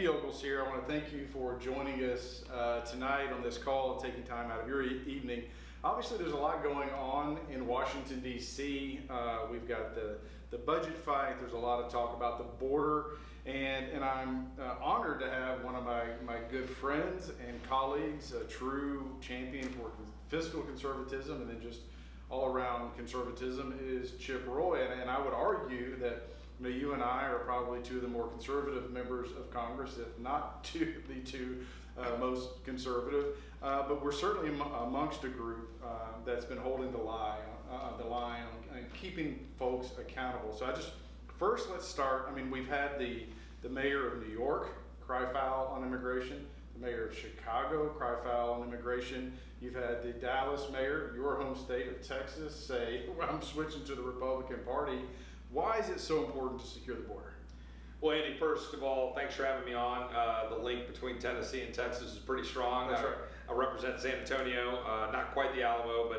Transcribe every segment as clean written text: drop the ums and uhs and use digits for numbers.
Ogles here. I want to thank you for joining us tonight on this call and taking time out of your evening. Obviously, there's a lot going on in Washington, D.C. We've got the budget fight. There's a lot of talk about the border. And I'm honored to have one of my good friends and colleagues, a true champion for fiscal conservatism and then just all-around conservatism, is Chip Roy. And I would argue that you and I are probably two of the more conservative members of Congress, if not the two most conservative. But we're certainly amongst a group that's been holding the line on keeping folks accountable. So first let's start. I mean, we've had the mayor of New York cry foul on immigration. The mayor of Chicago cry foul on immigration. You've had the Dallas mayor, your home state of Texas, say, well, I'm switching to the Republican Party. Why is it so important to secure the border? Well, Andy, first of all, thanks for having me on. The link between Tennessee and Texas is pretty strong. That's right. I represent San Antonio, not quite the Alamo,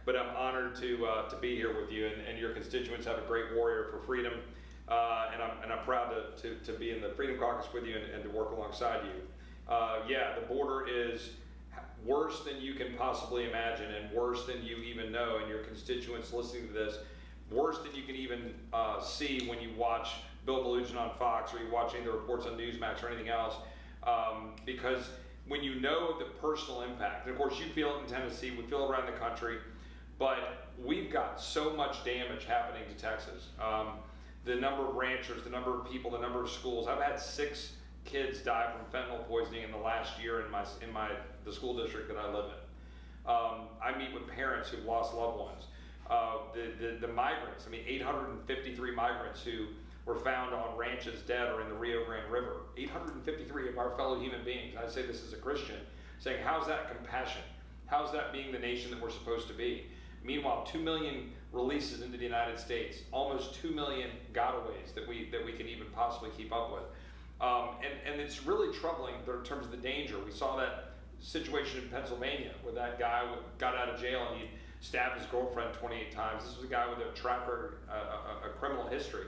but I'm honored to be here with you. And your constituents have a great warrior for freedom, and I'm proud to be in the Freedom Caucus with you and to work alongside you. Yeah, the border is worse than you can possibly imagine, and worse than you even know. And your constituents listening to this, worse than you can even see when you watch Bill Belugin on Fox or you watch any of the reports on Newsmax or anything else, because when you know the personal impact, and of course you feel it in Tennessee, we feel it around the country, but we've got so much damage happening to Texas. The number of ranchers, the number of people, the number of schools. I've had 6 kids die from fentanyl poisoning in the last year in the school district that I live in. I meet with parents who've lost loved ones. The migrants, 853 migrants who were found on ranches dead or in the Rio Grande River. 853 of our fellow human beings. I say this as a Christian, saying, how's that compassion? How's that being the nation that we're supposed to be? Meanwhile, 2 million releases into the United States, almost 2 million gotaways that we can even possibly keep up with. And it's really troubling in terms of the danger. We saw that situation in Pennsylvania where that guy got out of jail and he stabbed his girlfriend 28 times. This was a guy with a track record, a criminal history.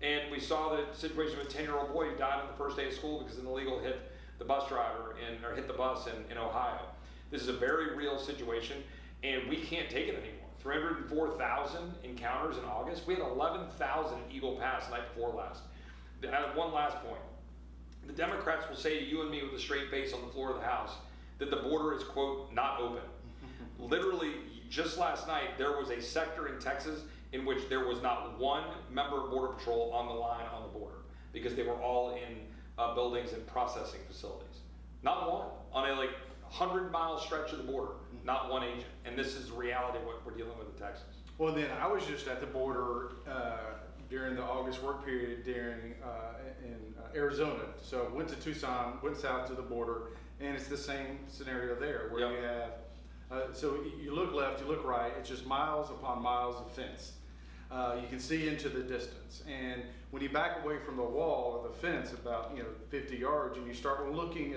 And we saw the situation of a 10-year-old boy who died on the first day of school because an illegal hit the bus driver or hit the bus in Ohio. This is a very real situation, and we can't take it anymore. 304,000 encounters in August. We had 11,000 at Eagle Pass the night before last. One last point. The Democrats will say to you and me with a straight face on the floor of the House that the border is, quote, not open. Literally, just last night, there was a sector in Texas in which there was not one member of Border Patrol on the line on the border because they were all in buildings and processing facilities. Not one. On a 100-mile stretch of the border, not one agent. And this is the reality of what we're dealing with in Texas. Well, then I was just at the border during the August work period in Arizona. So I went to Tucson, went south to the border, and it's the same scenario there where you have, so you look left, you look right, it's just miles upon miles of fence. You can see into the distance. And when you back away from the wall or the fence about 50 yards and you start looking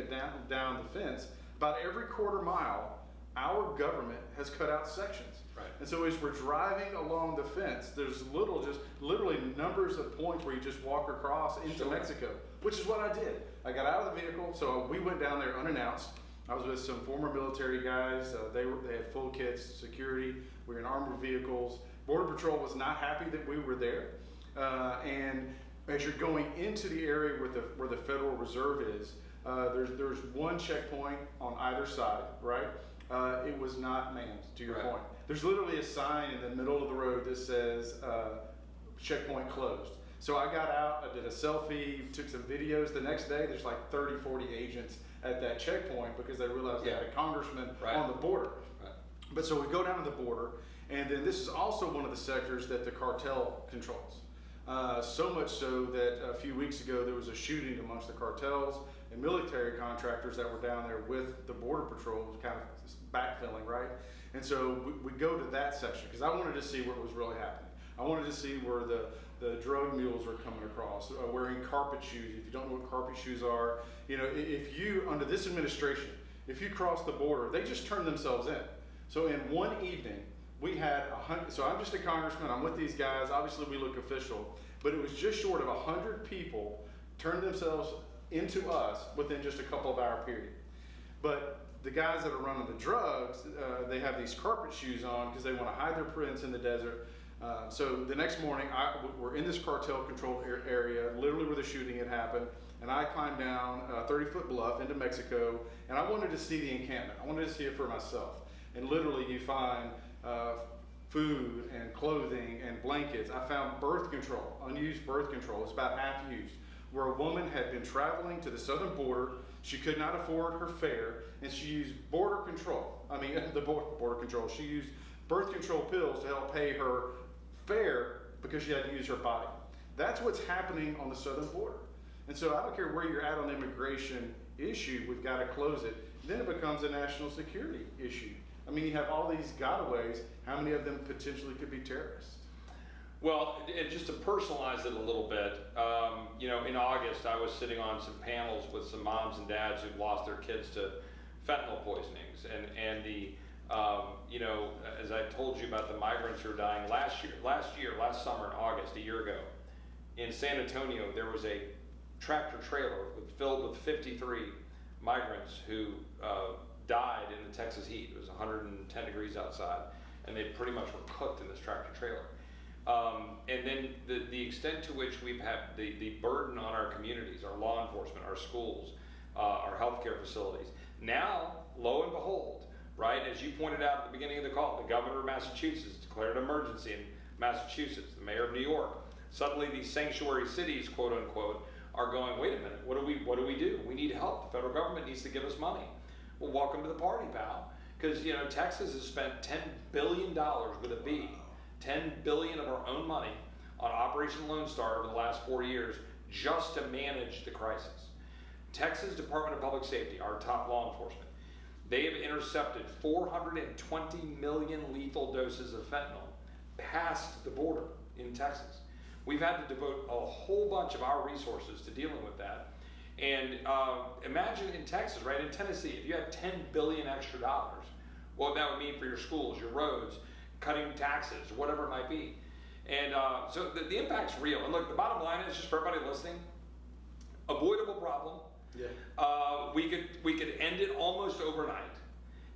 down the fence, about every quarter mile, our government has cut out sections. Right. And so as we're driving along the fence, there's literally numbers of points where you just walk across into Mexico, which is what I did. I got out of the vehicle, so we went down there unannounced. I was with some former military guys. They had full kits, security. We were in armored vehicles. Border Patrol was not happy that we were there. And as you're going into the area where the Federal Reserve is, there's one checkpoint on either side, right? It was not manned, to your point. There's literally a sign in the middle of the road that says checkpoint closed. So I got out, I did a selfie, took some videos. The next day, there's 30, 40 agents at that checkpoint because they realized they had a congressman on the border. Right. But so we go down to the border, and then this is also one of the sectors that the cartel controls. So much so that a few weeks ago there was a shooting amongst the cartels and military contractors that were down there with the Border Patrol, kind of backfilling, right? And so we go to that section because I wanted to see what was really happening. I wanted to see where the drug mules are coming across, wearing carpet shoes. If you don't know what carpet shoes are, if you, under this administration, if you cross the border, they just turn themselves in. So in one evening, we had 100, so I'm just a congressman, I'm with these guys, obviously we look official, but it was just short of 100 people turned themselves into us within just a couple of hour period. But the guys that are running the drugs, they have these carpet shoes on because they want to hide their prints in the desert. So the next morning, we're in this cartel controlled area, literally where the shooting had happened, and I climbed down a 30-foot bluff into Mexico, and I wanted to see the encampment. I wanted to see it for myself. And literally you find food and clothing and blankets. I found birth control, unused birth control. It's about half used, where a woman had been traveling to the southern border. She could not afford her fare, and she used border control. I mean, the border control. She used birth control pills to help pay her fare because she had to use her body. That's what's happening on the southern border. And so I don't care where you're at on the immigration issue, we've got to close it. Then it becomes a national security issue. I mean, you have all these gotaways. How many of them potentially could be terrorists? Well, and just to personalize it a little bit, in August I was sitting on some panels with some moms and dads who've lost their kids to fentanyl poisonings, and the as I told you about the migrants who are dying last summer in August, a year ago, in San Antonio, there was a tractor trailer filled with 53 migrants who died in the Texas heat. It was 110 degrees outside, and they pretty much were cooked in this tractor trailer. And then the extent to which we've had the burden on our communities, our law enforcement, our schools, our healthcare facilities. Now, lo and behold, right, as you pointed out at the beginning of the call, the governor of Massachusetts declared an emergency in Massachusetts, the mayor of New York. Suddenly these sanctuary cities, quote unquote, are going, wait a minute, what do we do? We need help. The federal government needs to give us money. Well, welcome to the party, pal. Because, Texas has spent $10 billion with a B, $10 billion of our own money on Operation Lone Star over the last 4 years just to manage the crisis. Texas Department of Public Safety, our top law enforcement, they have intercepted 420 million lethal doses of fentanyl past the border in Texas. We've had to devote a whole bunch of our resources to dealing with that. And imagine in Texas, right, in Tennessee, if you had $10 billion extra dollars, what that would mean for your schools, your roads, cutting taxes, whatever it might be. And so the impact's real. And look, the bottom line is, just for everybody listening, avoidable problem. Yeah. We could end it almost overnight.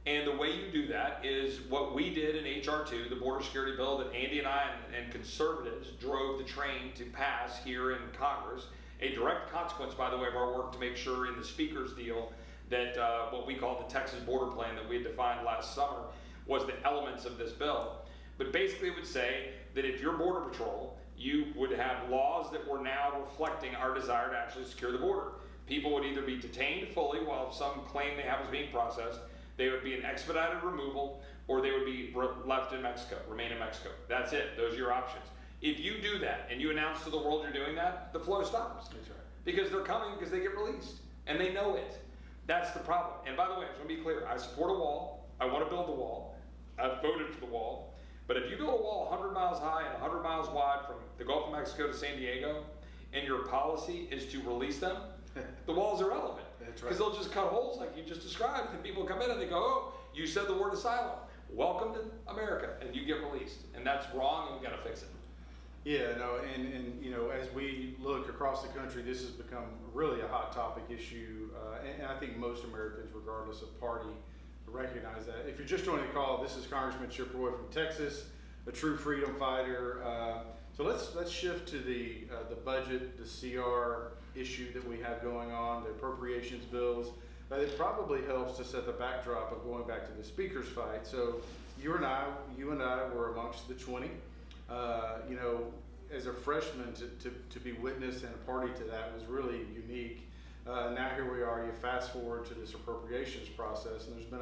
And the way you do that is what we did in H.R. 2, the border security bill that Andy and I and conservatives drove the train to pass here in Congress. A direct consequence, by the way, of our work to make sure in the speaker's deal that what we call the Texas border plan that we had defined last summer was the elements of this bill. But basically it would say that if you're Border Patrol, you would have laws that were now reflecting our desire to actually secure the border. People would either be detained fully while some claim they have is being processed, they would be an expedited removal, or they would be left in Mexico, remain in Mexico. That's it. Those are your options. If you do that and you announce to the world you're doing that, the flow stops. That's right. Because they're coming because they get released. And they know it. That's the problem. And by the way, I just want to be clear. I support a wall. I want to build the wall. I've voted for the wall. But if you build a wall 100 miles high and 100 miles wide from the Gulf of Mexico to San Diego, and your policy is to release them, the wall's irrelevant. That's right. Because they'll just cut holes like you just described, and people come in and they go, oh, you said the word asylum. Welcome to America, and you get released. And that's wrong, and we got to fix it. Yeah, no, and as we look across the country, this has become really a hot topic issue, and I think most Americans, regardless of party, recognize that. If you're just joining the call, this is Congressman Chip Roy from Texas, a true freedom fighter. So let's shift to the budget, the CR issue that we have going on, the appropriations bills. It probably helps to set the backdrop of going back to the speaker's fight. So you and I were amongst the 20. As a freshman, to be witness and a party to that was really unique. Now here we are, you fast forward to this appropriations process, and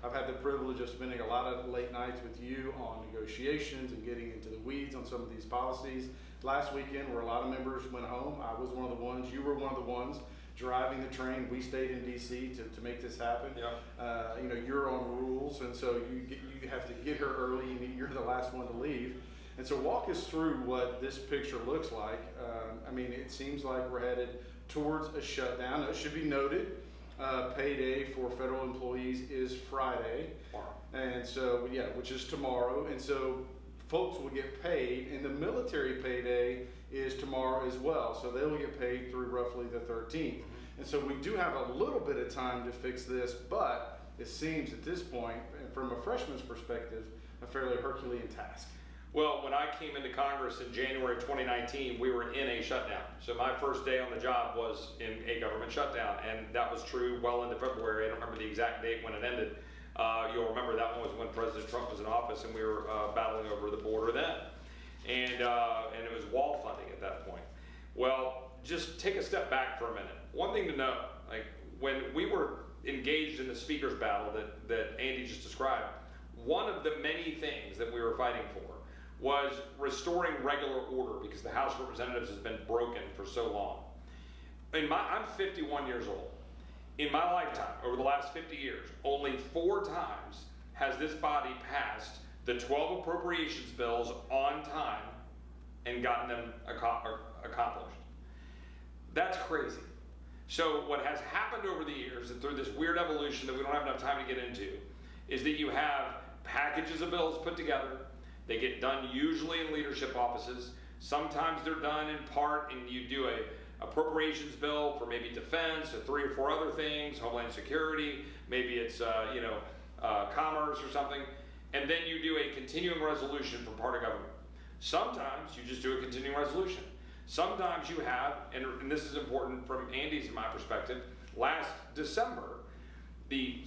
I've had the privilege of spending a lot of late nights with you on negotiations and getting into the weeds on some of these policies. Last weekend, where a lot of members went home, I was one of the ones, you were one of the ones driving the train. We stayed in DC to make this happen. Yeah. You're on rules, and so you have to get here early, and you're the last one to leave. And so walk us through what this picture looks like. It seems like we're headed towards a shutdown. It should be noted, payday for federal employees is Friday. Wow. And so, which is tomorrow. And so folks will get paid, and the military payday is tomorrow as well. So they will get paid through roughly the 13th. And so we do have a little bit of time to fix this, but it seems at this point, from a freshman's perspective, a fairly Herculean task. Well, when I came into Congress in January 2019, we were in a shutdown. So my first day on the job was in a government shutdown, and that was true well into February. I don't remember the exact date when it ended. You'll remember that one was when President Trump was in office, and we were battling over the border then. And it was wall funding at that point. Well, just take a step back for a minute. One thing to know, like when we were engaged in the speaker's battle that Andy just described, one of the many things that we were fighting for was restoring regular order because the House of Representatives has been broken for so long. I'm 51 years old. In my lifetime, over the last 50 years, only 4 times has this body passed the 12 appropriations bills on time and gotten them accomplished. That's crazy. So what has happened over the years, and through this weird evolution that we don't have enough time to get into, is that you have packages of bills put together. They get done usually in leadership offices. Sometimes they're done in part, and you do a appropriations bill for maybe defense or 3 or 4 other things, Homeland Security, maybe it's commerce or something, and then you do a continuing resolution from part of government. Sometimes you just do a continuing resolution. Sometimes you have, and this is important from Andy's and my perspective, last December, the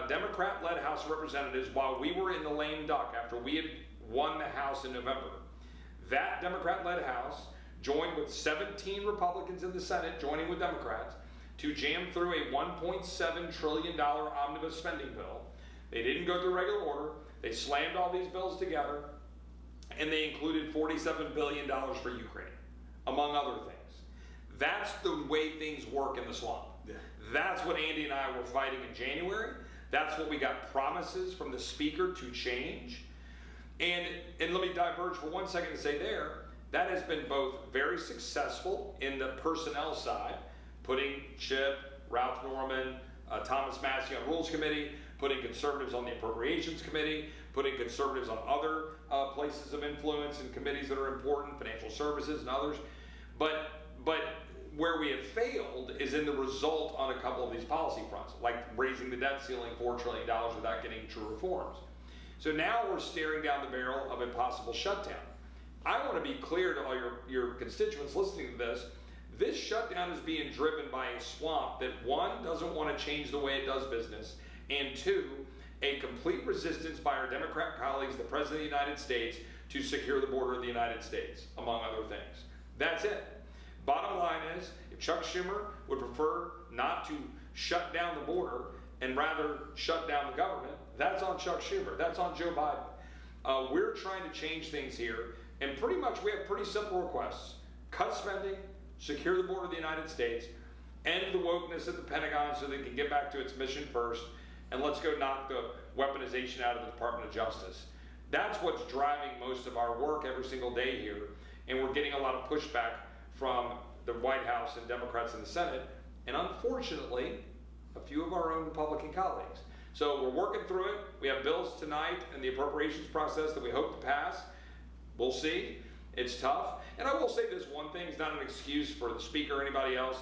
Democrat-led House of Representatives, while we were in the lame duck after we had won the House in November, that Democrat-led House joined with 17 Republicans in the Senate, joining with Democrats, to jam through a $1.7 trillion omnibus spending bill. They didn't go through regular order. They slammed all these bills together, and they included $47 billion for Ukraine, among other things. That's the way things work in the swamp. Yeah. That's what Andy and I were fighting in January. That's what we got promises from the speaker to change. And let me diverge for 1 second to say that has been both very successful in the personnel side, putting Chip, Ralph Norman, Thomas Massey on Rules Committee, putting conservatives on the Appropriations Committee, putting conservatives on other places of influence and committees that are important, financial services and others. But where we have failed is in the result on a couple of these policy fronts, like raising the debt ceiling $4 trillion without getting true reforms. So now we're staring down the barrel of a possible shutdown. I want to be clear to all your constituents listening to this. This shutdown is being driven by a swamp that, 1, doesn't want to change the way it does business, and 2, a complete resistance by our Democrat colleagues, the President of the United States, to secure the border of the United States, among other things. That's it. Bottom line is, if Chuck Schumer would prefer not to shut down the border and rather shut down the government, that's on Chuck Schumer. That's on Joe Biden. We're trying to change things here, and pretty much we have pretty simple requests. Cut spending, secure the border of the United States, end the wokeness at the Pentagon so they can get back to its mission first, and let's go knock the weaponization out of the Department of Justice. That's what's driving most of our work every single day here, and we're getting a lot of pushback from the White House and Democrats in the Senate, and unfortunately, a few of our own Republican colleagues. So we're working through it. We have bills tonight in the appropriations process that we hope to pass. We'll see. It's tough. And I will say this one thing, it's not an excuse for the speaker or anybody else.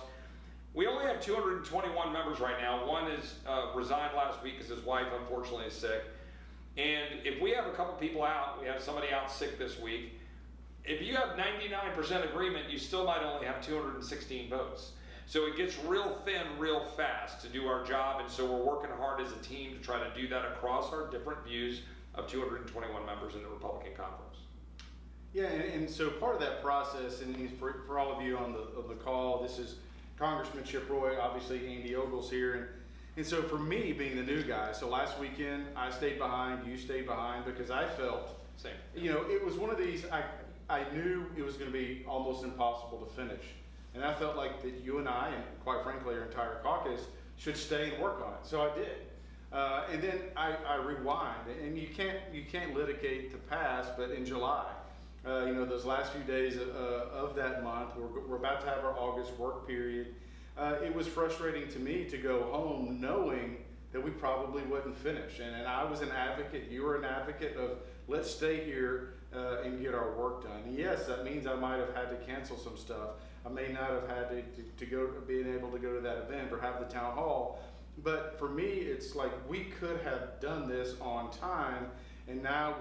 We only have 221 members right now. One is resigned last week because his wife unfortunately is sick. And if we have a couple people out, we have somebody out sick this week, if you have 99% agreement, you still might only have 216 votes. So it gets real thin real fast to do our job, and so we're working hard as a team to try to do that across our different views of 221 members in the Republican conference. Yeah, and so part of that process, and for all of you on the call, this is Congressman Chip Roy, obviously Andy Ogle's here, and so for me being the new guy, so last weekend I stayed behind, you stayed behind, because I felt, Same. it was one of these, I knew it was going to be almost impossible to finish. And I felt like that you and I, and quite frankly our entire caucus, should stay and work on it. So I did. And then I rewind, and you can't litigate the past, but in July, those last few days of that month, we're about to have our August work period. It was frustrating to me to go home knowing that we probably wouldn't finish. And I was an advocate, you were an advocate of let's stay here and get our work done. And yes, that means I might have had to cancel some stuff. I may not have had to go, being able to go to that event or have the town hall. But for me, it's like we could have done this on time, and now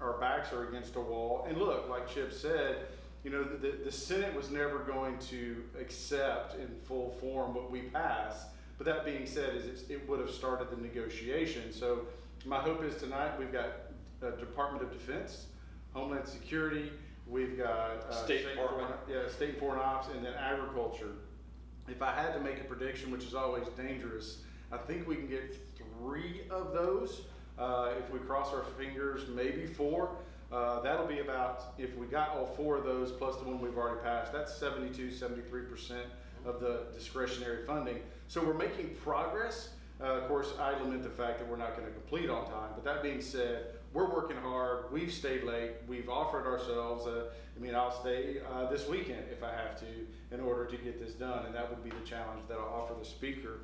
our backs are against a wall. And look, like Chip said, you know, the Senate was never going to accept in full form what we passed. But that being said, it would have started the negotiation. So my hope is tonight we've got Department of Defense, Homeland Security, we've got State Department. State and Foreign Ops, and then Agriculture. If I had to make a prediction, which is always dangerous, I think we can get 3 of those. If we cross our fingers, maybe 4. That'll be about, if we got all 4 of those plus the one we've already passed, that's 72-73% of the discretionary funding. So we're making progress. Of course, I lament the fact that we're not going to complete on time. But that being said, we're working hard. We've stayed late. We've offered ourselves. I'll stay this weekend if I have to in order to get this done. And that would be the challenge that I'll offer the speaker.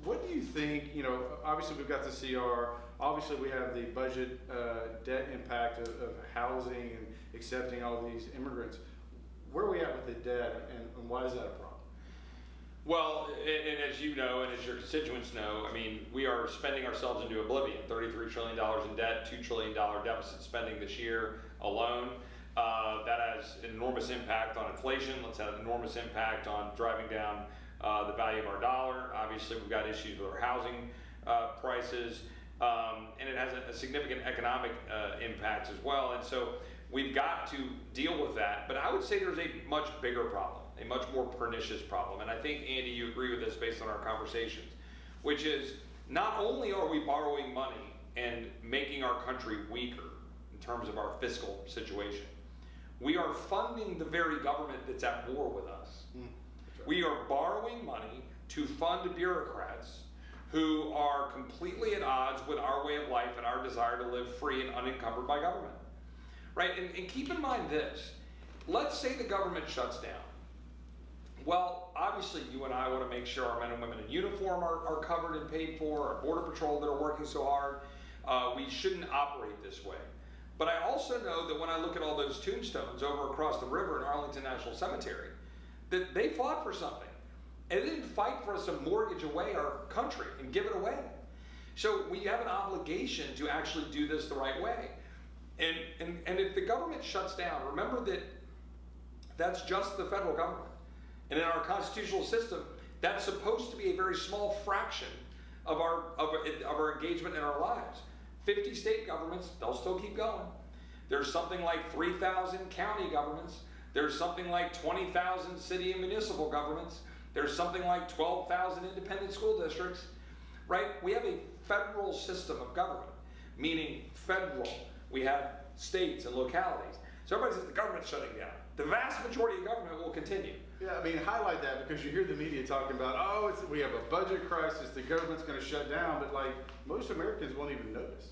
What do you think, you know, obviously we've got the CR. Obviously we have the budget debt impact of housing and accepting all these immigrants. Where are we at with the debt, and why is that a problem? Well, and as you know, and as your constituents know, I mean, we are spending ourselves into oblivion. $33 trillion in debt, $2 trillion deficit spending this year alone. That has enormous impact on inflation. It's had an enormous impact on driving down the value of our dollar. Obviously, we've got issues with our housing prices, and it has a significant economic impact as well. And so we've got to deal with that. But I would say there's a much bigger problem, a much more pernicious problem. And I think, Andy, you agree with this based on our conversations, which is not only are we borrowing money and making our country weaker in terms of our fiscal situation, we are funding the very government that's at war with us. We are borrowing money to fund bureaucrats who are completely at odds with our way of life and our desire to live free and unencumbered by government. Right? And keep in mind this. Let's say the government shuts down. Well, obviously you and I want to make sure our men and women in uniform are covered and paid for, our Border Patrol that are working so hard. We shouldn't operate this way. But I also know that when I look at all those tombstones over across the river in Arlington National Cemetery, that they fought for something. And they didn't fight for us to mortgage away our country and give it away. So we have an obligation to actually do this the right way. And if the government shuts down, remember that that's just the federal government. And in our constitutional system, that's supposed to be a very small fraction of our engagement in our lives. 50 state governments, they'll still keep going. There's something like 3,000 county governments. There's something like 20,000 city and municipal governments. There's something like 12,000 independent school districts, right? We have a federal system of government, meaning federal. We have states and localities. So everybody says the government's shutting down. The vast majority of government will continue. Yeah, I mean, highlight that because you hear the media talking about, we have a budget crisis, the government's going to shut down, but like most Americans won't even notice.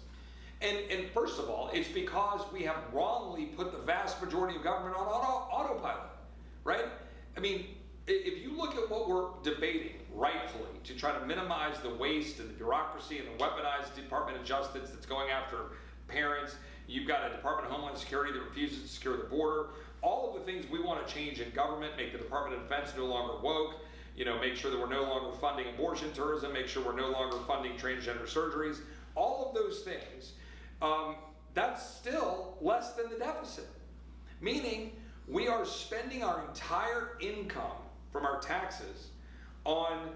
And first of all, it's because we have wrongly put the vast majority of government on autopilot, right? I mean, if you look at what we're debating rightfully to try to minimize the waste and the bureaucracy and the weaponized Department of Justice that's going after parents, you've got a Department of Homeland Security that refuses to secure the border, all of the things we want to change in government, make the Department of Defense no longer woke, make sure that we're no longer funding abortion tourism, make sure we're no longer funding transgender surgeries, all of those things, that's still less than the deficit. Meaning, we are spending our entire income from our taxes on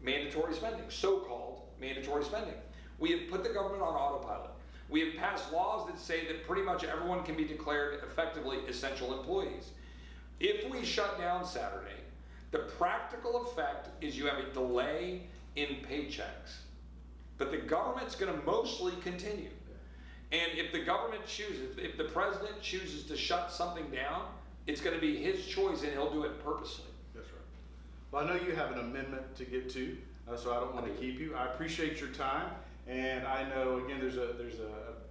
mandatory spending, so-called mandatory spending. We have put the government on autopilot. We have passed laws that say that pretty much everyone can be declared effectively essential employees. If we shut down Saturday, the practical effect is you have a delay in paychecks. But the government's going to mostly continue. And if the government chooses, if the president chooses to shut something down, it's going to be his choice and he'll do it purposely. That's right. Well, I know you have an amendment to get to, so I don't want to keep you. I appreciate your time. And I know, again, there's a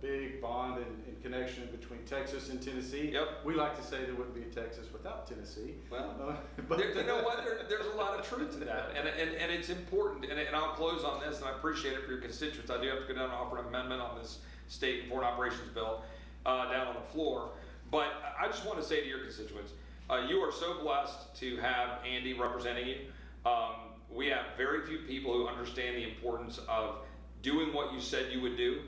big bond and connection between Texas and Tennessee. Yep. We like to say there wouldn't be a Texas without Tennessee. Well, you know what? There's a lot of truth to that, and it's important. And I'll close on this, and I appreciate it for your constituents. I do have to go down and offer an amendment on this state and foreign operations bill down on the floor. But I just want to say to your constituents, You are so blessed to have Andy representing you. We have very few people who understand the importance of doing what you said you would do,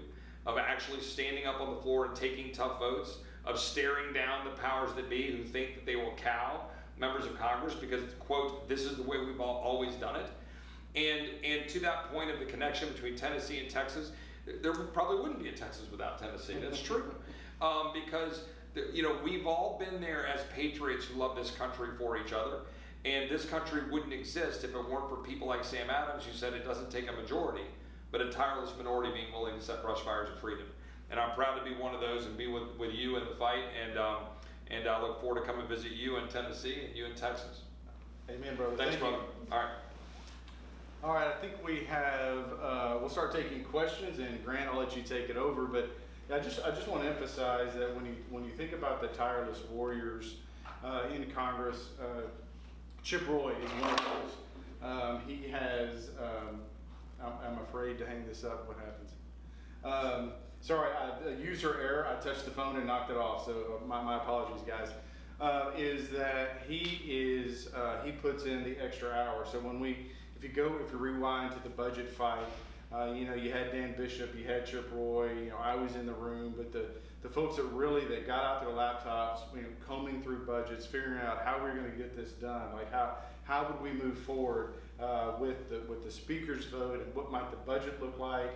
of actually standing up on the floor and taking tough votes, of staring down the powers that be who think that they will cow members of Congress because, quote, this is the way we've always done it. And to that point of the connection between Tennessee and Texas, there probably wouldn't be a Texas without Tennessee. That's true. Because we've all been there as patriots who love this country for each other. And this country wouldn't exist if it weren't for people like Sam Adams, who said it doesn't take a majority, but a tireless minority being willing to set brush fires of freedom. And I'm proud to be one of those and be with you in the fight. And I look forward to coming visit you in Tennessee and you in Texas. Amen, brother. Thanks, Thank you. brother. All right. All right, I think we have, we'll start taking questions, and Grant, I'll let you take it over, but I just want to emphasize that when you think about the tireless warriors in Congress, Chip Roy is one of those. He has, I'm afraid to hang this up, what happens? Sorry, user error, I touched the phone and knocked it off, so my apologies, guys. Is that he puts in the extra hour. So if you rewind to the budget fight, you had Dan Bishop, you had Chip Roy, I was in the room, but the folks that got out their laptops, combing through budgets, figuring out how we're going to get this done, like how would we move forward with the speaker's vote and what might the budget look like,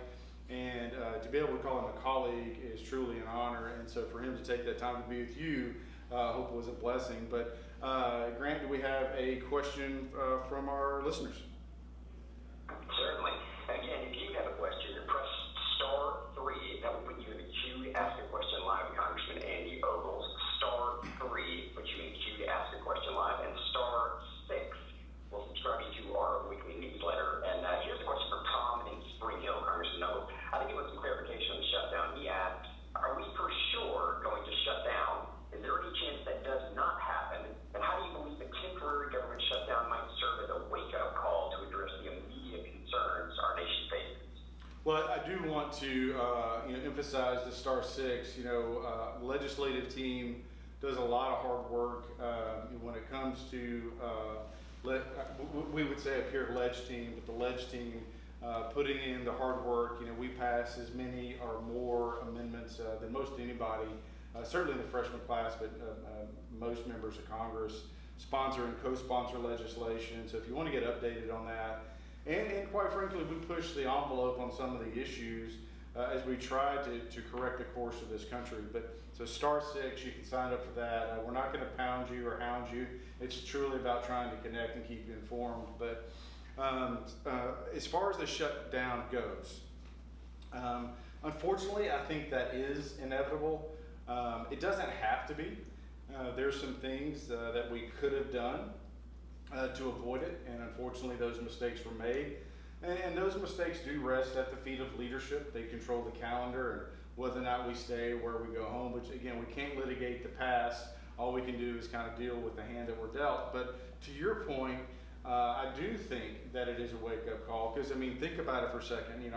and to be able to call him a colleague is truly an honor, and so for him to take that time to be with you, I hope it was a blessing. But Grant, do we have a question from our listeners? Certainly. Again, if you have a question, press *3. That will put you in the queue to ask a question live with Congressman Andy Ogles. *3 puts you in the queue to ask a question live, and *6 will subscribe you to our weekly newsletter. And here's a question from Tom in Spring Hill, Congressman Ogles. I think he wants some clarification on the shutdown. He asked, are we for sure going to shut down? Is there any chance that does not happen? And how do you believe the temporary government shutdown might serve as a wake-up call to address the immediate concerns our nation faces? Well, I do want to emphasize the *6. Legislative team does a lot of hard work when it comes to we would say up here ledge team, but the ledge team putting in the hard work. We pass as many or more amendments than most anybody. Certainly in the freshman class, but most members of Congress sponsor and co-sponsor legislation. So if you want to get updated on that, and quite frankly, we push the envelope on some of the issues as we try to correct the course of this country. But so *6, you can sign up for that. We're not going to pound you or hound you. It's truly about trying to connect and keep you informed. But as far as the shutdown goes, unfortunately, I think that is inevitable. It doesn't have to be. There's some things that we could have done to avoid it, and unfortunately those mistakes were made. And those mistakes do rest at the feet of leadership. They control the calendar and whether or not we stay or where we go home, which again, we can't litigate the past. All we can do is kind of deal with the hand that we're dealt. But to your point, I do think that it is a wake-up call, because think about it for a second.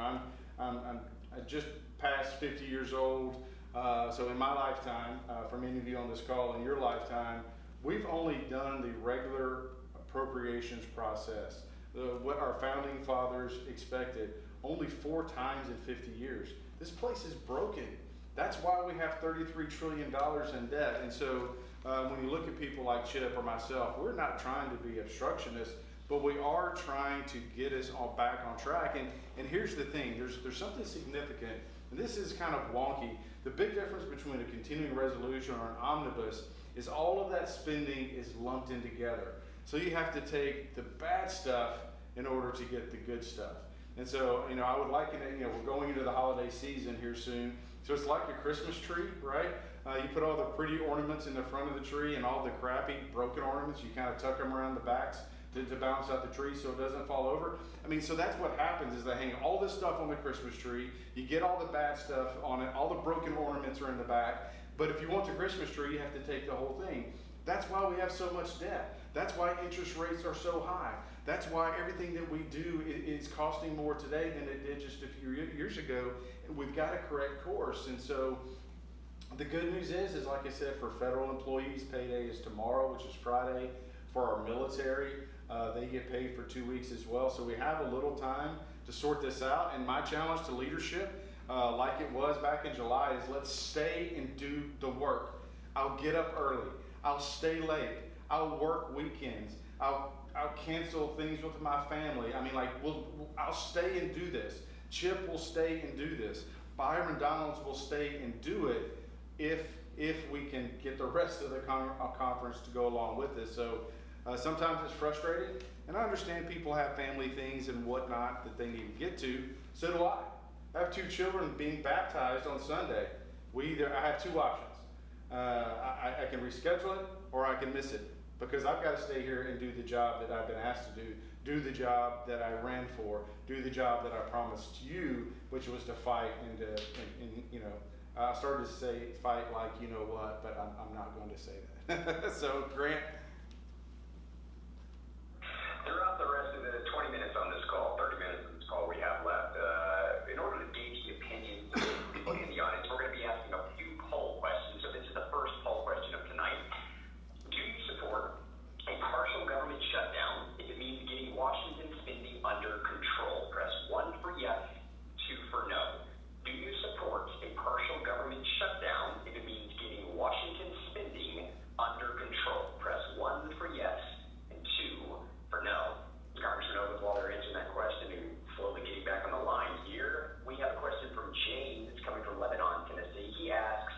I just passed 50 years old. So in my lifetime, for many of you on this call, in your lifetime, we've only done the regular appropriations process, what our founding fathers expected, only 4 times in 50 years. This place is broken. That's why we have $33 trillion in debt. And so when you look at people like Chip or myself, we're not trying to be obstructionists, but we are trying to get us all back on track. And here's the thing, there's something significant, and this is kind of wonky. The big difference between a continuing resolution or an omnibus is all of that spending is lumped in together. So you have to take the bad stuff in order to get the good stuff. And so, I would liken it, we're going into the holiday season here soon. So it's like a Christmas tree, right? You put all the pretty ornaments in the front of the tree and all the crappy broken ornaments, you kind of tuck them around the backs to balance out the tree so it doesn't fall over. So that's what happens is they hang all this stuff on the Christmas tree. You get all the bad stuff on it. All the broken ornaments are in the back. But if you want the Christmas tree, you have to take the whole thing. That's why we have so much debt. That's why interest rates are so high. That's why everything that we do is costing more today than it did just a few years ago. And we've got to correct course. And so The good news is like I said, for federal employees, payday is tomorrow, which is Friday. For our military, they get paid for 2 weeks as well. So we have a little time to sort this out. And my challenge to leadership, like it was back in July, is let's stay and do the work. I'll get up early. I'll stay late. I'll work weekends. I'll cancel things with my family. I mean, like, I'll stay and do this. Chip will stay and do this. Byron Donalds will stay and do it if we can get the rest of the conference to go along with this. So sometimes it's frustrating, and I understand people have family things and whatnot that they need to get to. So do I. I have 2 children being baptized on Sunday. I have 2 options. I can reschedule it or I can miss it, because I've got to stay here and do the job that I've been asked to do the job that I ran for, do the job that I promised you, which was to fight and you know, I started to say fight like you know what, but I'm not going to say that. So Grant. Throughout the rest of the 20 minutes on this call, 30 minutes of this call we have left, in order to gauge the opinions of people in the audience, we're going to be asking a few poll questions. So this is the first poll question of tonight. Do you support a partial government shutdown if it means getting Washington spending under control? Press 1 for yes, 2 for no. Do you support a partial government shutdown if it means getting Washington spending under control? Press 1 for yes and 2 for no. Congressman Ogles, while they're answering that question and slowly getting back on the line here, we have a question from James. It's coming from Lebanon, Tennessee. He asks,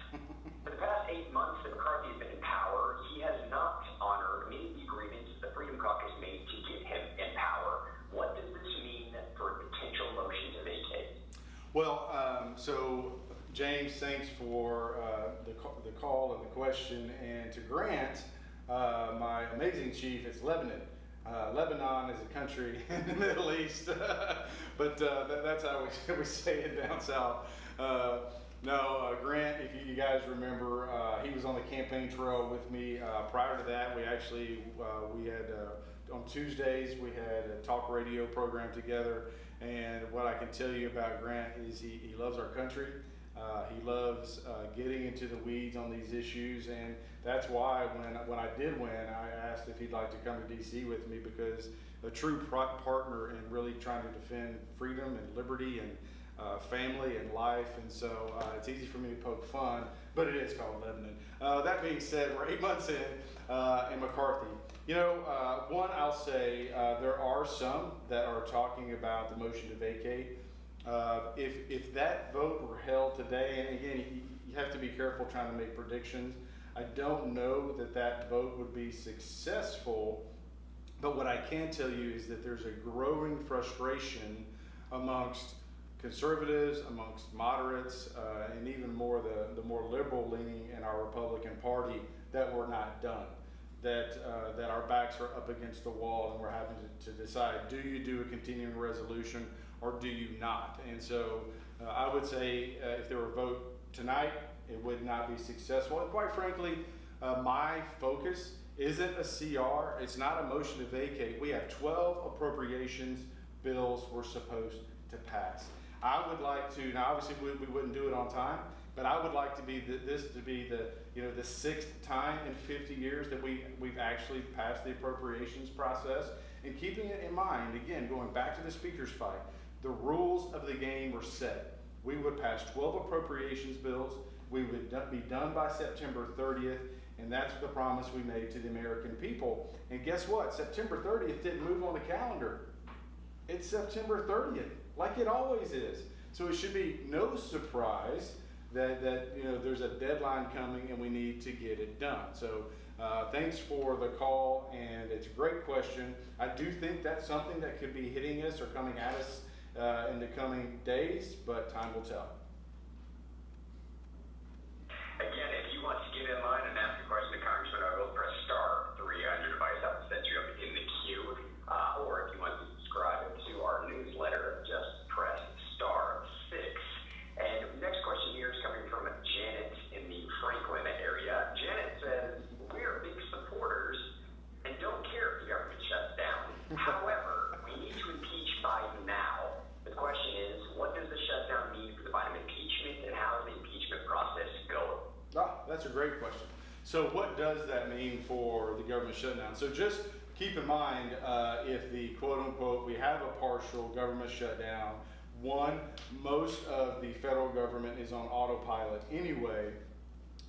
for the past 8 months that McCarthy has been in power, he has not honored many of the agreements the Freedom Caucus made to get him in power. What does this mean for a potential motion to vacate? Well, so James, thanks for the call and the question. And to Grant, my amazing chief, it's Lebanon. Lebanon is a country in the Middle East, but that's how we say it down south. Grant, if you guys remember, he was on the campaign trail with me. Prior to that, we had on Tuesdays, we had a talk radio program together. And what I can tell you about Grant is he loves our country. He loves getting into the weeds on these issues, and that's why when I did win, I asked if he'd like to come to DC with me, because a true partner in really trying to defend freedom and liberty and family and life. And so it's easy for me to poke fun, but it is called Lebanon. That being said, we're 8 months in McCarthy. You know, one, I'll say there are some that are talking about the motion to vacate. If that vote were held today, and again, you have to be careful trying to make predictions. I don't know that vote would be successful, but what I can tell you is that there's a growing frustration amongst conservatives, amongst moderates, and even more the more liberal leaning in our Republican Party, that we're not done. That our backs are up against the wall, and we're having to decide, do you do a continuing resolution or do you not? And so I would say if there were a vote tonight, it would not be successful. And quite frankly, my focus isn't a CR. It's not a motion to vacate. We have 12 appropriations bills we're supposed to pass. I would like to, now obviously we wouldn't do it on time, but I would like to be this to be the 6th time in 50 years that we've actually passed the appropriations process. And keeping it in mind, again, going back to the speaker's fight, the rules of the game were set. We would pass 12 appropriations bills. We would be done by September 30th, and that's the promise we made to the American people. And guess what? September 30th didn't move on the calendar. It's September 30th, like it always is. So it should be no surprise that there's a deadline coming and we need to get it done. So thanks for the call, and it's a great question. I do think that's something that could be hitting us or coming at us in the coming days, but time will tell. Again, if you want to get in line and ask a question to Congressman Ogles, press star 3 on your device. That will set you up in the queue. Or if you want to subscribe to our newsletter, just press star 6. And next question here is coming from Janet in the Franklin area. Janet says, we are big supporters and don't care if the government shuts down. However, we need to impeach Biden now. The question is, what does the shutdown mean for the Biden that's a great question. So what does that mean for the government shutdown? So just keep in mind, if the quote unquote, we have a partial government shutdown, one, most of the federal government is on autopilot anyway.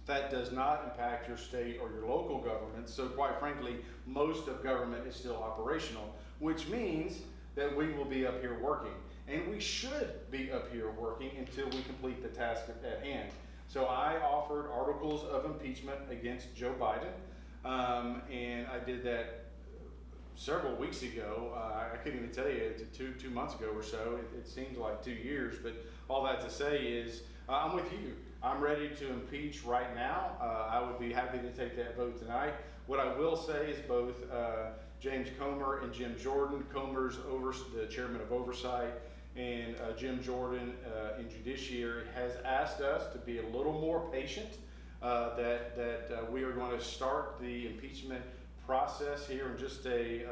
That does not impact your state or your local government. So quite frankly, most of government is still operational, which means that we will be up here working. And we should be up here working until we complete the task at hand. So I offered articles of impeachment against Joe Biden, and I did that several weeks ago. I couldn't even tell you, two months ago or so. It seems like 2 years, but all that to say is I'm with you. I'm ready to impeach right now. I would be happy to take that vote tonight. What I will say is both James Comer and Jim Jordan, Comer's the chairman of oversight, and Jim Jordan in judiciary, has asked us to be a little more patient, that we are going to start the impeachment process here in just a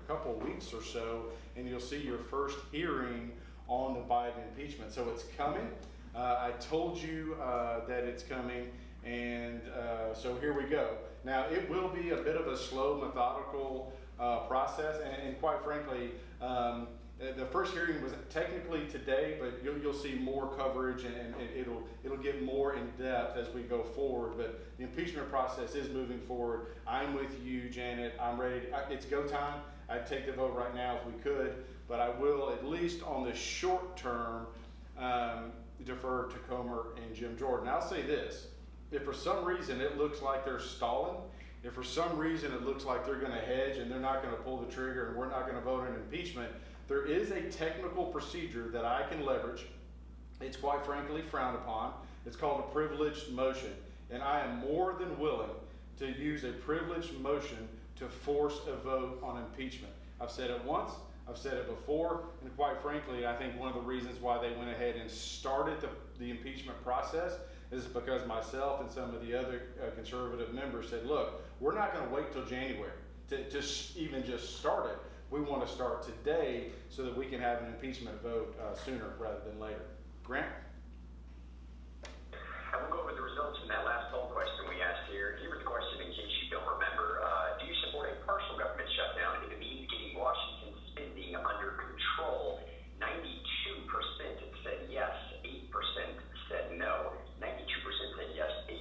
couple of weeks or so, and you'll see your first hearing on the Biden impeachment. So it's coming. I told you that it's coming, and so here we go. Now, it will be a bit of a slow, methodical process, and quite frankly, the first hearing was technically today, but you'll see more coverage, and it'll get more in depth as we go forward. But the impeachment process is moving forward. I'm with you, Janet. I'm ready. It's go time. I'd take the vote right now if we could, but I will, at least on the short term, defer to Comer and Jim Jordan. I'll say this: if for some reason it looks like they're stalling, if for some reason it looks like they're going to hedge and they're not going to pull the trigger and we're not going to vote in impeachment, there is a technical procedure that I can leverage. It's quite frankly frowned upon. It's called a privileged motion, and I am more than willing to use a privileged motion to force a vote on impeachment. I've said it once, I've said it before, and quite frankly, I think one of the reasons why they went ahead and started the impeachment process is because myself and some of the other conservative members said, look, we're not going to wait till January to just start it. We want to start today so that we can have an impeachment vote sooner rather than later. Grant? And we'll go over the results from that last poll question we asked here. Here was the question in case you don't remember. Do you support a partial government shutdown if it means getting Washington spending under control? 92% said yes, 8% said no. 92% said yes, 8%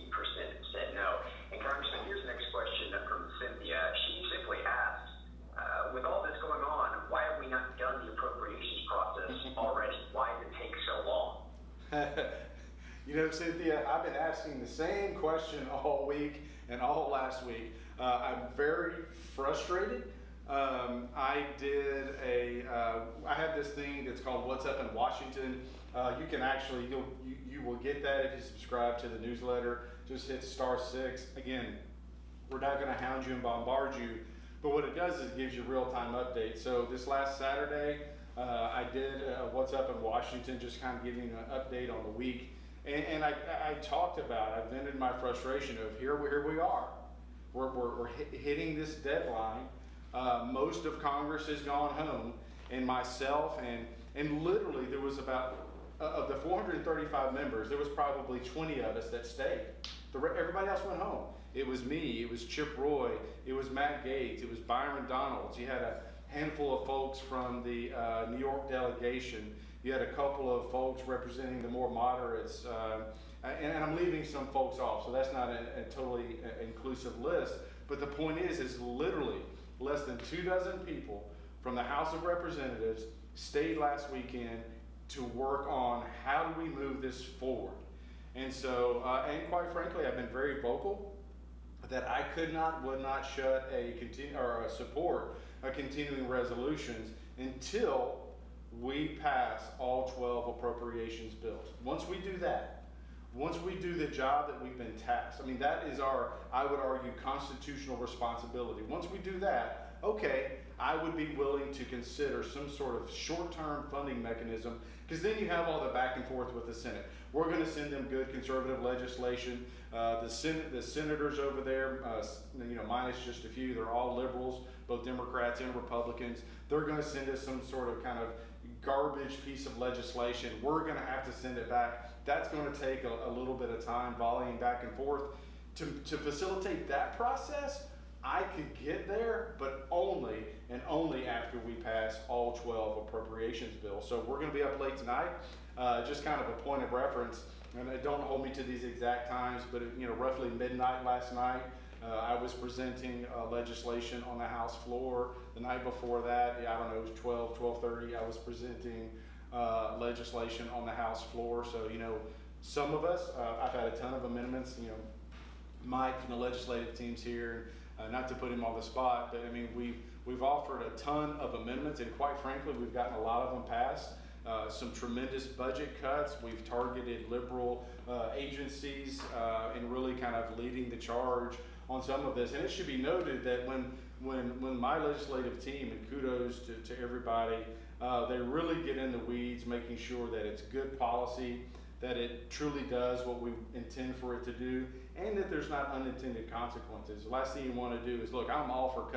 said no. And Congressman, here's the next question from Cynthia. She simply asked, with all this going on, why have we not done the appropriations process already? Why did it take so long? You know, Cynthia, I've been asking the same question all week and all last week. I'm very frustrated. I have this thing that's called What's Up in Washington. You can actually, you will get that if you subscribe to the newsletter. Just hit *6. Again, we're not going to hound you and bombard you, but what it does is it gives you real-time updates. So this last Saturday, I did What's Up in Washington, just kind of giving an update on the week. And I talked about, I vented my frustration of here we are. We're hitting this deadline. Most of Congress has gone home, and myself and literally there was about, of the 435 members, there was probably 20 of us that stayed. Everybody else went home. It was me, it was Chip Roy, it was Matt Gaetz, it was Byron Donalds. You had a handful of folks from the New York delegation. You had a couple of folks representing the more moderates, and I'm leaving some folks off, so that's not a totally inclusive list. But the point is literally less than 24 people from the House of Representatives stayed last weekend to work on how do we move this forward. And so, and quite frankly, I've been very vocal that I would not support a continuing resolutions until we pass all 12 appropriations bills. Once we do that, once we do the job that we've been tasked, I mean, that is our, I would argue, constitutional responsibility. Once we do that, okay, I would be willing to consider some sort of short-term funding mechanism, because then you have all the back and forth with the Senate. We're going to send them good conservative legislation. The senators over there, minus just a few, they're all liberals, both Democrats and Republicans. They're going to send us some sort of kind of garbage piece of legislation. We're going to have to send it back. That's going to take a little bit of time, volleying back and forth. To facilitate that process, I could get there, but only and only after we pass all 12 appropriations bills. So we're going to be up late tonight. Just kind of a point of reference, and don't hold me to these exact times, but roughly midnight last night, I was presenting legislation on the House floor. The night before that, I don't know, it was 12:30, I was presenting legislation on the House floor. So, some of us, I've had a ton of amendments. Mike from the legislative team's here, not to put him on the spot, but I mean, we've offered a ton of amendments, and quite frankly, we've gotten a lot of them passed. Some tremendous budget cuts. We've targeted liberal agencies and really kind of leading the charge on some of this. And it should be noted that when my legislative team, and kudos to everybody, they really get in the weeds, making sure that it's good policy, that it truly does what we intend for it to do, and that there's not unintended consequences. The last thing you want to do is, look, I'm all for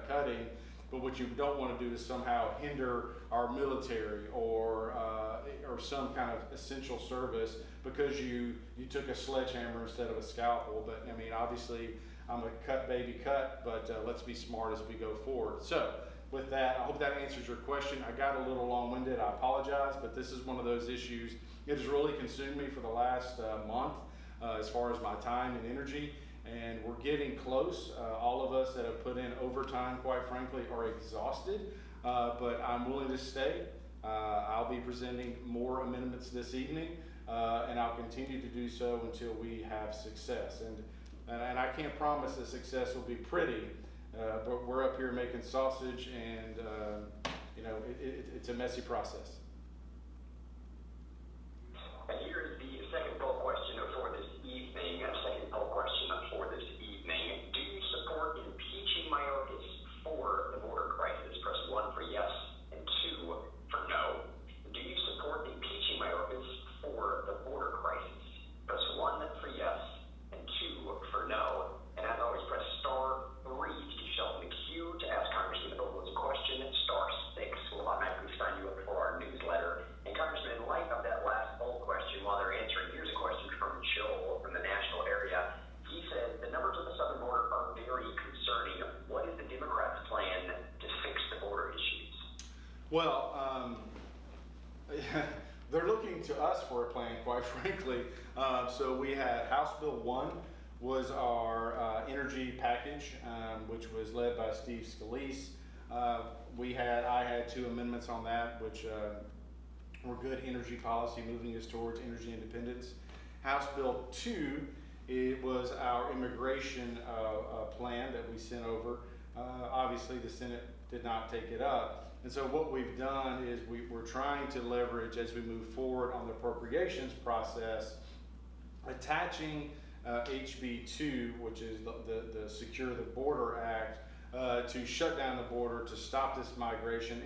cutting, but what you don't want to do is somehow hinder our military or some kind of essential service because you took a sledgehammer instead of a scalpel. But I mean, obviously, I'm a cut baby cut, but let's be smart as we go forward. So with that, I hope that answers your question. I got a little long-winded, I apologize, but this is one of those issues. It has really consumed me for the last month as far as my time and energy, and we're getting close. All of us that have put in overtime, quite frankly, are exhausted, but I'm willing to stay. I'll be presenting more amendments this evening, and I'll continue to do so until we have success. And I can't promise the success will be pretty, but we're up here making sausage, and it's a messy process. And here is the second poll question for this evening. Second poll question for this evening. Do you support impeaching Mayorkas for the border crisis? Press 1 for yes and 2 for no. Do you support impeaching Mayorkas for the border crisis? Press 1 for yes and 2 for no. And as always, press star 3 to get yourself in the queue to ask Congressman Ogles a question. Star 6 will automatically sign you up for our newsletter. And Congressman, in light of that last poll question, while they're answering, here's a question from Joel from the national area. He said, the numbers on the southern border are very concerning. What is the Democrats' plan to fix the border issues? Well, they're looking to us for a plan, quite frankly. So we had House Bill 1 was our energy package, which was led by Steve Scalise. I had 2 amendments on that, which were good energy policy, moving us towards energy independence. House Bill 2, it was our immigration plan that we sent over. Obviously, the Senate did not take it up. And so what we've done is we're trying to leverage, as we move forward on the appropriations process, attaching HB 2, which is the Secure the Border Act, to shut down the border, to stop this migration.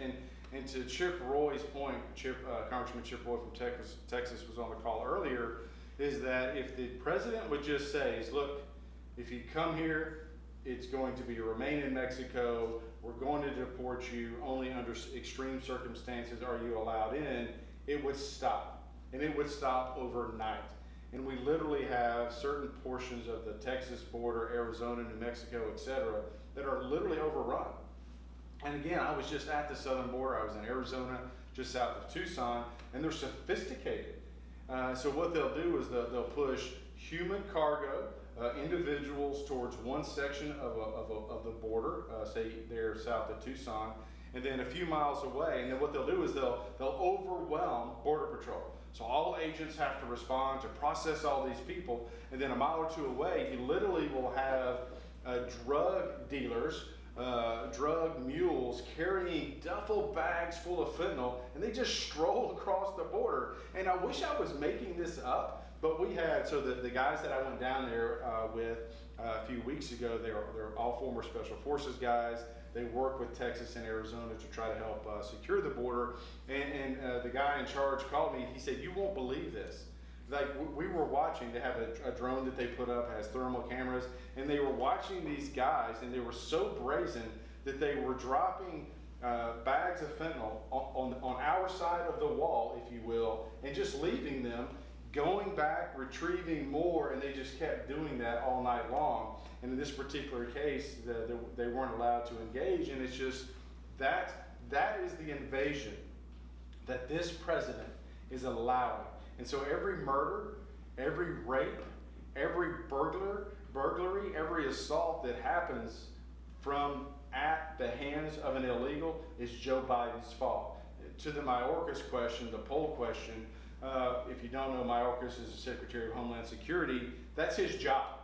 And to Chip Roy's point, Congressman Chip Roy from Texas was on the call earlier, is that if the president would just say, look, if you come here, it's going to be remain in Mexico, we're going to deport you, only under extreme circumstances are you allowed in, it would stop. And it would stop overnight. And we literally have certain portions of the Texas border, Arizona, New Mexico, etc., that are literally overrun. And again, I was just at the southern border. I was in Arizona, just south of Tucson, and they're sophisticated. So what they'll do is they'll push human cargo, individuals towards one section of the border, say they're south of Tucson, and then a few miles away. And then what they'll do is they'll overwhelm Border Patrol. So all agents have to respond to process all these people, and then a mile or 2 away, you literally will have drug dealers, drug mules carrying duffel bags full of fentanyl, and they just stroll across the border. And I wish I was making this up, but we had, so the guys that I went down there with a few weeks ago, they're all former Special Forces guys. They work with Texas and Arizona to try to help secure the border. And the guy in charge called me. He said, "You won't believe this. Like we were watching, they have a drone that they put up, has thermal cameras, and they were watching these guys, and they were so brazen that they were dropping bags of fentanyl on our side of the wall, if you will, and just leaving them, going back, retrieving more, and they just kept doing that all night long. And in this particular case, they weren't allowed to engage, and it's just that is the invasion that this president is allowing. And so every murder, every rape, every burglary, every assault that happens from at the hands of an illegal is Joe Biden's fault. To the Mayorkas question, the poll question, if you don't know, Mayorkas is the Secretary of Homeland Security. That's his job,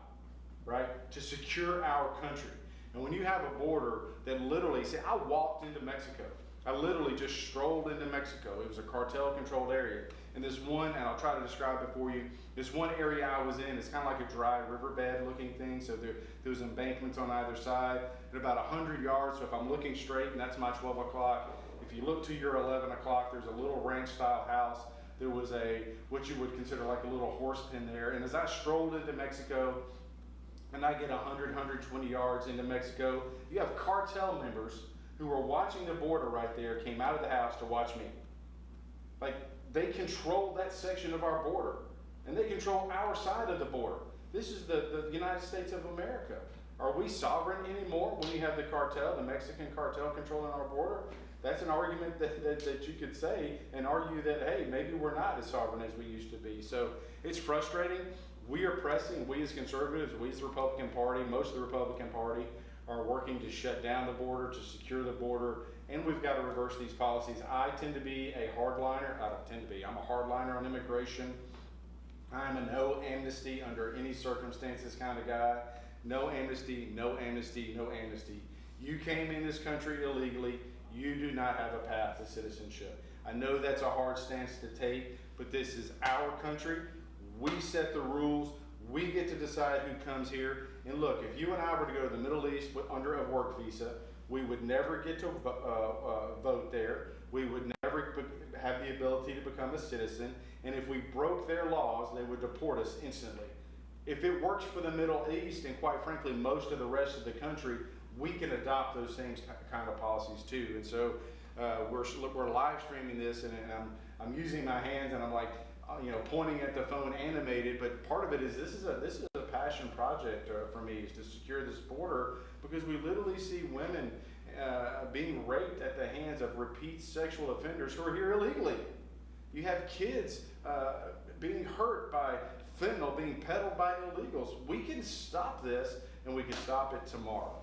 right? To secure our country. And when you have a border that literally, say, I walked into Mexico. I literally just strolled into Mexico. It was a cartel-controlled area. And this one, and I'll try to describe it for you, this one area I was in, it's kind of like a dry riverbed-looking thing, so there was embankments on either side, at about 100 yards, so if I'm looking straight, and that's my 12 o'clock, if you look to your 11 o'clock, there's a little ranch-style house. There was what you would consider like a little horse pen there, and as I strolled into Mexico, and I get 100, 120 yards into Mexico, you have cartel members who were watching the border right there, came out of the house to watch me. Like, they control that section of our border, and they control our side of the border. This is the United States of America. Are we sovereign anymore when we have the cartel, the Mexican cartel controlling our border? That's an argument that you could say and argue that, hey, maybe we're not as sovereign as we used to be. So it's frustrating. We are pressing, we as conservatives, we as the Republican Party, most of the Republican Party are working to shut down the border, to secure the border, and we've got to reverse these policies. I tend to be a hardliner. I don't tend to be. I'm a hardliner on immigration. I'm a no amnesty under any circumstances kind of guy. No amnesty, no amnesty, no amnesty. You came in this country illegally. You do not have a path to citizenship. I know that's a hard stance to take, but this is our country. We set the rules. We get to decide who comes here. And look, if you and I were to go to the Middle East under a work visa, we would never get to vote there. We would never have the ability to become a citizen. And if we broke their laws, they would deport us instantly. If it works for the Middle East, and quite frankly, most of the rest of the country, we can adopt those same kind of policies too. And so we're live streaming this, and I'm using my hands, and I'm like, pointing at the phone, animated. But part of it is this is a passion project for me, is to secure this border, because we literally see women being raped at the hands of repeat sexual offenders who are here illegally. You have kids being hurt by fentanyl being peddled by illegals. We can stop this, and we can stop it tomorrow.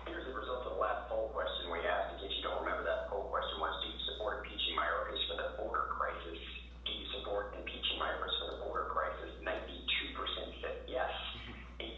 Here's the result of the last poll question we asked. In case you don't remember, that poll question was, do you support impeaching Mayorkas for the border crisis? Do you support impeaching Mayorkas for the border crisis? 92% said yes. 8%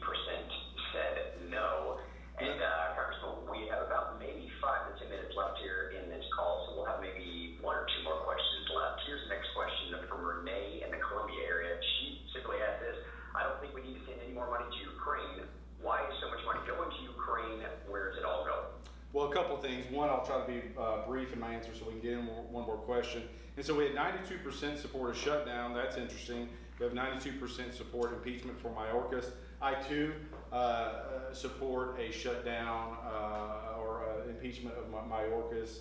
said no. And Congressman, we have about maybe 5 to 10 minutes left here in this call, so we'll have maybe 1 or 2 more questions left. Here's the next question from Renee in the Columbia area. She simply asked this: I don't think we need to send any more money to Ukraine. Why is so much money going to Ukraine? Where does it all go? Well, a couple of things. One, I'll try to be brief in my answer so we can get in one more question. And so we had 92% support a shutdown. That's interesting. We have 92% support impeachment for Mayorkas. I too support a shutdown or impeachment of Mayorkas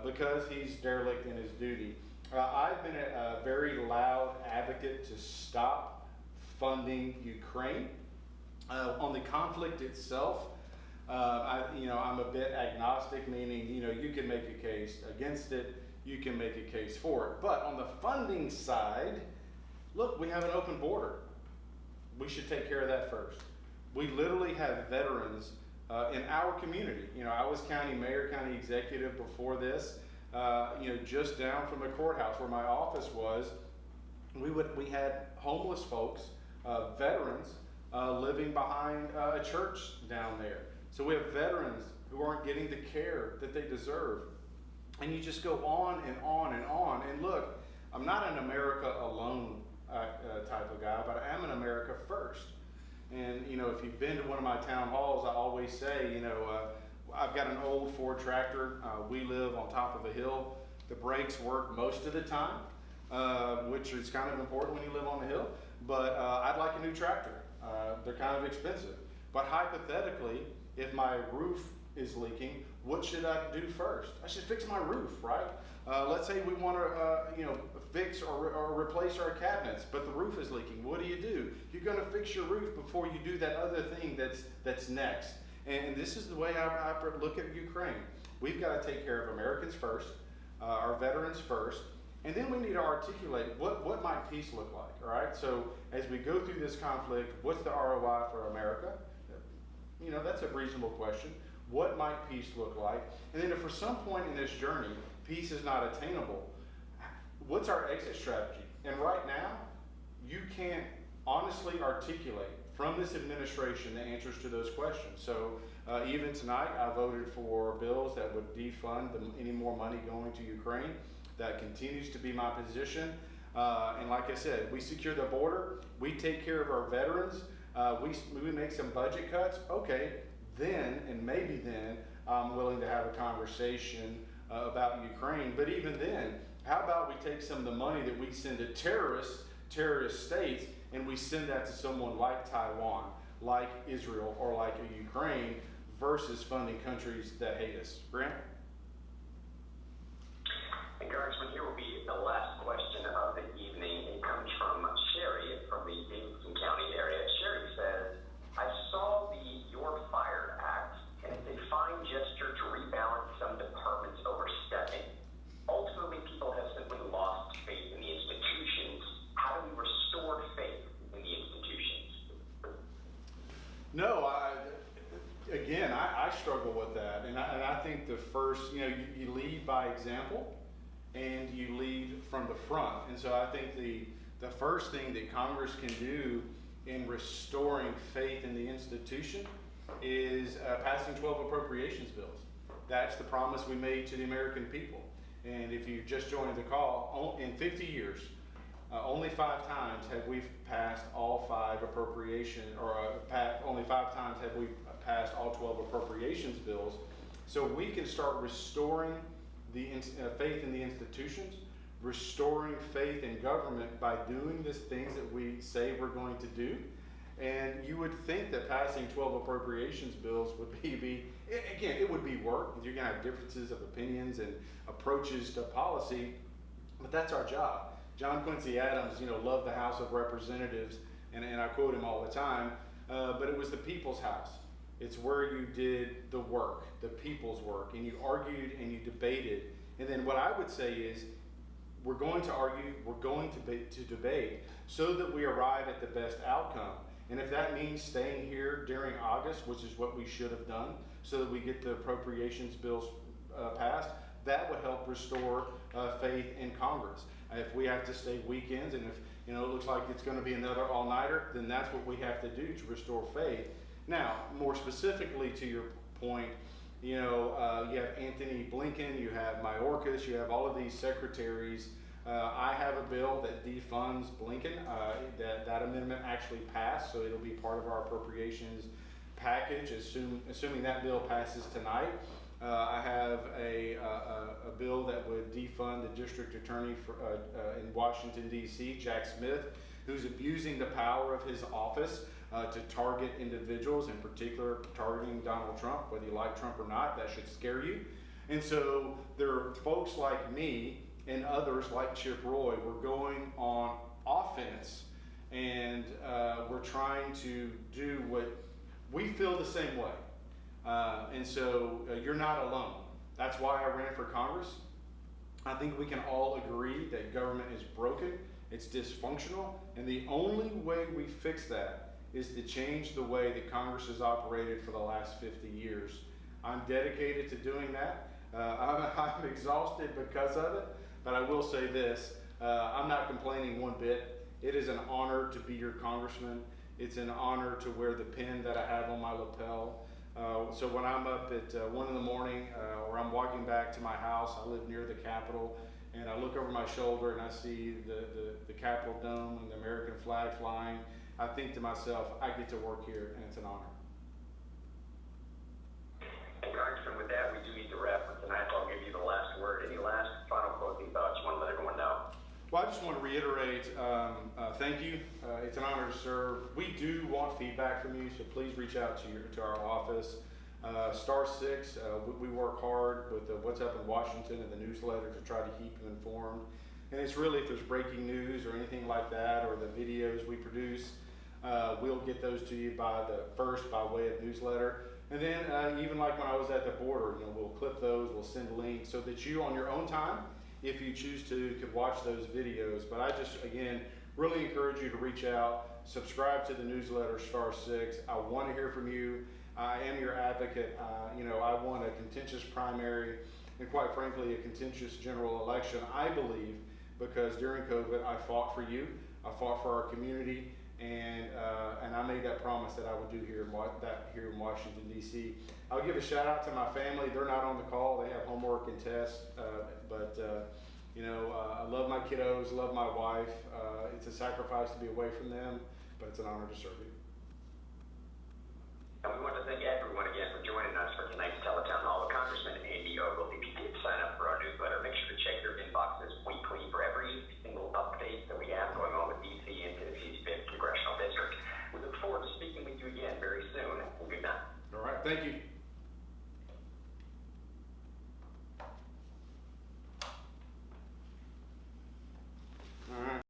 because he's derelict in his duty. I've been a very loud advocate to stop funding Ukraine. On the conflict itself, I'm a bit agnostic, meaning, you can make a case against it, you can make a case for it. But on the funding side, look, we have an open border. We should take care of that first. We literally have veterans in our community. I was county mayor, county executive before this, just down from the courthouse where my office was. We had homeless folks, veterans, living behind a church down there. So we have veterans who aren't getting the care that they deserve. And you just go on and on and on. And look, I'm not an America alone type of guy, but I am an America first. And, you know, if you've been to one of my town halls, I always say, you know, I've got an old Ford tractor. We live on top of a hill. The brakes work most of the time, which is kind of important when you live on the hill. But I'd like a new tractor. They're kind of expensive. But hypothetically, if my roof is leaking, what should I do first? I should fix my roof, right? Let's say we want to, you know, fix or replace our cabinets, but the roof is leaking. What do? You're going to fix your roof before you do that other thing that's next. And this is the way I look at Ukraine. We've got to take care of Americans first, our veterans first, and then we need to articulate what might peace look like, all right? So as we go through this conflict, what's the ROI for America? You know, that's a reasonable question. What might peace look like? And then if for some point in this journey, peace is not attainable, what's our exit strategy? And right now, you can't honestly articulate from this administration the answers to those questions. So even tonight, I voted for bills that would defund any more money going to Ukraine. That continues to be my position. And like I said, we secure the border, we take care of our veterans, we make some budget cuts. Okay, then, and maybe then, I'm willing to have a conversation about Ukraine. But even then, how about we take some of the money that we send to terrorist states, and we send that to someone like Taiwan, like Israel, or like Ukraine, versus funding countries that hate us? Grant? And Congressman, here will be the last question of the evening. It comes from Sherry from the Davidson County area. Sherry says, I saw the You're Fired Act, and it's a fine gesture to rebalance some departments overstepping. Ultimately, people have simply lost faith in the institutions. How do we restore faith in the institutions? No, I struggle with that. And I think the first, you know, you lead by example and you lead from the front. And so I think the first thing that Congress can do in restoring faith in the institution is passing 12 appropriations bills. That's the promise we made to the American people. And if you just joined the call, in 50 years, only 5 times have we passed all 5 only 5 times have we passed all 12 appropriations bills. So we can start restoring the faith in the institutions, restoring faith in government by doing the things that we say we're going to do. And you would think that passing 12 appropriations bills would be again, it would be work. You're going to have differences of opinions and approaches to policy, but that's our job. John Quincy Adams, you know, loved the House of Representatives, and I quote him all the time, but it was the people's house. It's where you did the work, the people's work, and you argued and you debated. And then what I would say is, we're going to argue, we're going to debate, so that we arrive at the best outcome. And if that means staying here during August, which is what we should have done, so that we get the appropriations bills passed, that would help restore faith in Congress. If we have to stay weekends, and if it looks like it's going to be another all-nighter, then that's what we have to do to restore faith. Now, more specifically to your point, you have Anthony Blinken, you have Mayorkas, you have all of these secretaries. I have a bill that defunds Blinken. That amendment actually passed, so it'll be part of our appropriations package, assuming that bill passes tonight. I have a bill that would defund the district attorney in Washington, D.C., Jack Smith, who's abusing the power of his office to target individuals, in particular targeting Donald Trump. Whether you like Trump or not, that should scare you. And so there are folks like me and others like Chip Roy. We're going on offense, and we're trying to do what we feel the same way. And so you're not alone. That's why I ran for Congress. I think we can all agree that government is broken, it's dysfunctional, and the only way we fix that is to change the way that Congress has operated for the last 50 years. I'm dedicated to doing that. I'm exhausted because of it, but I will say this, I'm not complaining one bit. It is an honor to be your congressman. It's an honor to wear the pin that I have on my lapel. So when I'm up at 1 in the morning, or I'm walking back to my house, I live near the Capitol, and I look over my shoulder and I see the Capitol Dome and the American flag flying, I think to myself, I get to work here and it's an honor. And Congressman, with that, we do need to wrap for tonight, so I'll give you the last word. Any last final closing thoughts you want to let everyone know? Well, I just want to reiterate, thank you. It's an honor to serve. We do want feedback from you, so please reach out to our office. Star 6, we work hard with the What's Up in Washington and the newsletter to try to keep you informed. And it's really, if there's breaking news or anything like that, or the videos we produce, we'll get those to you by way of newsletter. And then even like when I was at the border, we'll clip those, we'll send links so that you on your own time, if you choose to, could watch those videos. But I just, again, really encourage you to reach out, subscribe to the newsletter Star 6. I want to hear from you. I am your advocate. I won a contentious primary and quite frankly a contentious general election, I believe, because during COVID I fought for you, I fought for our community, and I made that promise that I would do here in Washington, D.C. I'll give a shout out to my family. They're not on the call. They have homework and tests, but I love my kiddos, love my wife. It's a sacrifice to be away from them, but it's an honor to serve you. And we want to thank everyone again for joining us for tonight's Teletown Hall. Congressman